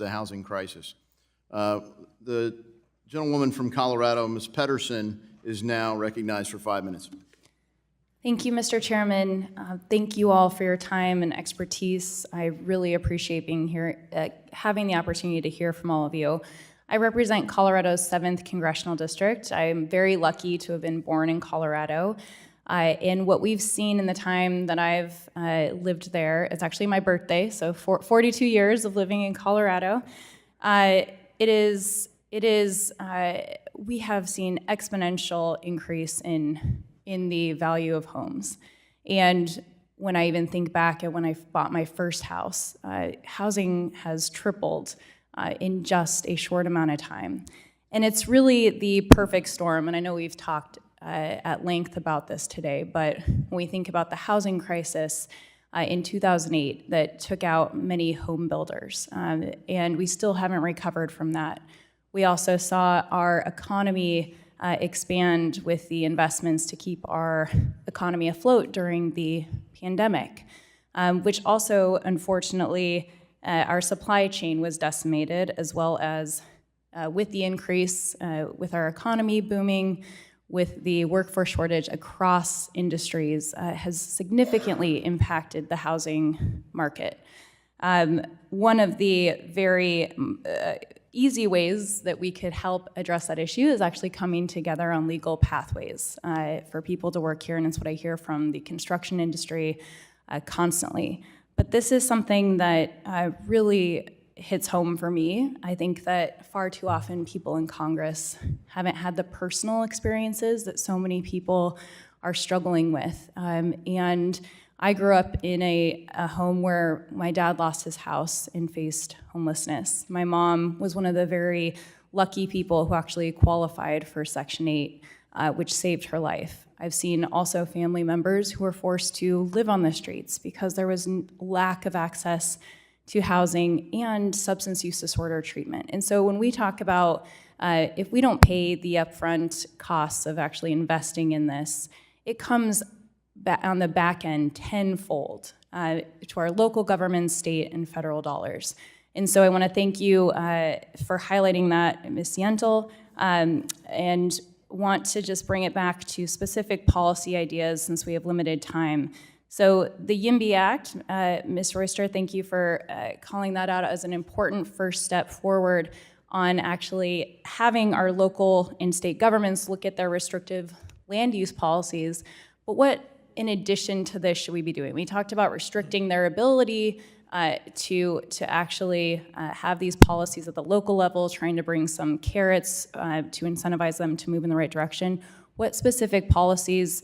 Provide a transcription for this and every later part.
the housing crisis. The gentlewoman from Colorado, Ms. Pettersen, is now recognized for 5 minutes. Thank you, Mr. Chairman. Thank you all for your time and expertise. I really appreciate being here, having the opportunity to hear from all of you. I represent Colorado's 7th Congressional District. I'm very lucky to have been born in Colorado. And what we've seen in the time that I've lived there, it's actually my birthday, so 42 years of living in Colorado. We have seen exponential increase in the value of homes. And when I even think back at when I bought my first house, housing has tripled in just a short amount of time. And it's really the perfect storm, and I know we've talked at length about this today, but when we think about the housing crisis in 2008 that took out many home builders, and we still haven't recovered from that. We also saw our economy expand with the investments to keep our economy afloat during the pandemic, which also, unfortunately, our supply chain was decimated, as well as with the increase, with our economy booming, with the workforce shortage across industries, has significantly impacted the housing market. One of the very easy ways that we could help address that issue is actually coming together on legal pathways for people to work here, and it's what I hear from the construction industry constantly. But this is something that really hits home for me. I think that far too often people in Congress haven't had the personal experiences that so many people are struggling with. And I grew up in a home where my dad lost his house and faced homelessness. My mom was one of the very lucky people who actually qualified for Section 8, which saved her life. I've seen also family members who were forced to live on the streets because there was lack of access to housing and substance use disorder treatment. And so when we talk about if we don't pay the upfront costs of actually investing in this, it comes on the back end tenfold to our local government, state, and federal dollars. And so I want to thank you for highlighting that, Ms. Yentl, and want to just bring it back to specific policy ideas since we have limited time. So the YIMBY Act, Ms. Royster, thank you for calling that out as an important first step forward on actually having our local and state governments look at their restrictive land use policies. But what, in addition to this, should we be doing? We talked about restricting their ability to actually have these policies at the local level, trying to bring some carrots to incentivize them to move in the right direction. What specific policies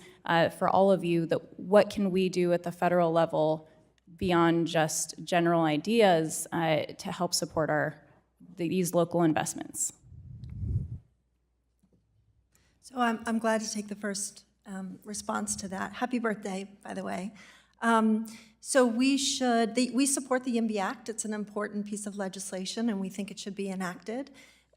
for all of you, what can we do at the federal level beyond just general ideas to help support these local investments? So I'm glad to take the first response to that. Happy birthday, by the way. So we support the YIMBY Act. It's an important piece of legislation, and we think it should be enacted.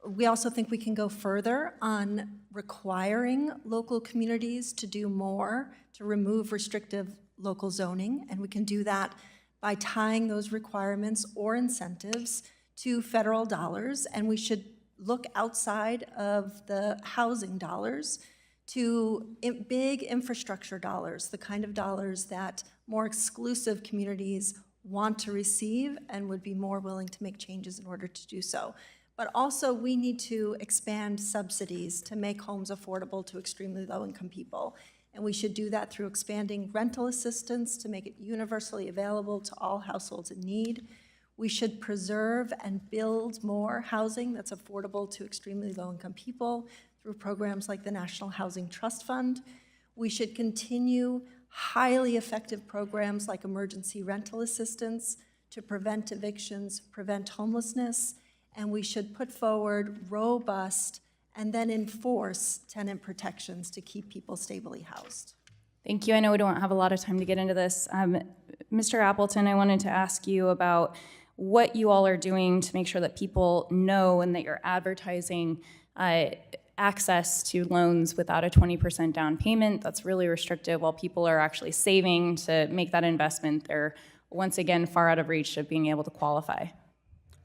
We also think we can go further on requiring local communities to do more to remove restrictive local zoning, and we can do that by tying those requirements or incentives to federal dollars, and we should look outside of the housing dollars to big infrastructure dollars, the kind of dollars that more exclusive communities want to receive and would be more willing to make changes in order to do so. But also we need to expand subsidies to make homes affordable to extremely low-income people. And we should do that through expanding rental assistance to make it universally available to all households in need. We should preserve and build more housing that's affordable to extremely low-income people through programs like the National Housing Trust Fund. We should continue highly effective programs like emergency rental assistance to prevent evictions, prevent homelessness, and we should put forward robust and then enforce tenant protections to keep people stably housed. Thank you. I know we don't have a lot of time to get into this. Mr. Appleton, I wanted to ask you about what you all are doing to make sure that people know and that you're advertising access to loans without a 20% down payment. That's really restrictive. While people are actually saving to make that investment, they're once again far out of reach of being able to qualify.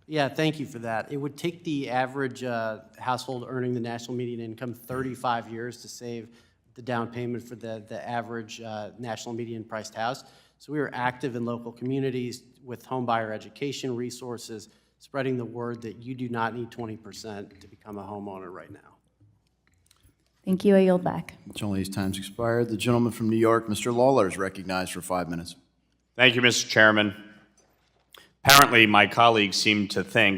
Yeah, thank you for that. It would take the average household earning the national median income 35 years to save the down payment for the average national median priced house. So we are active in local communities with home buyer education resources, spreading the word that you do not need 20% to become a homeowner right now. Thank you. I yield back. Gentleman's time's expired. The gentleman from New York, Mr. Lawler, is recognized for 5 minutes. Thank you, Mr. Chairman. Apparently, my colleagues seem to think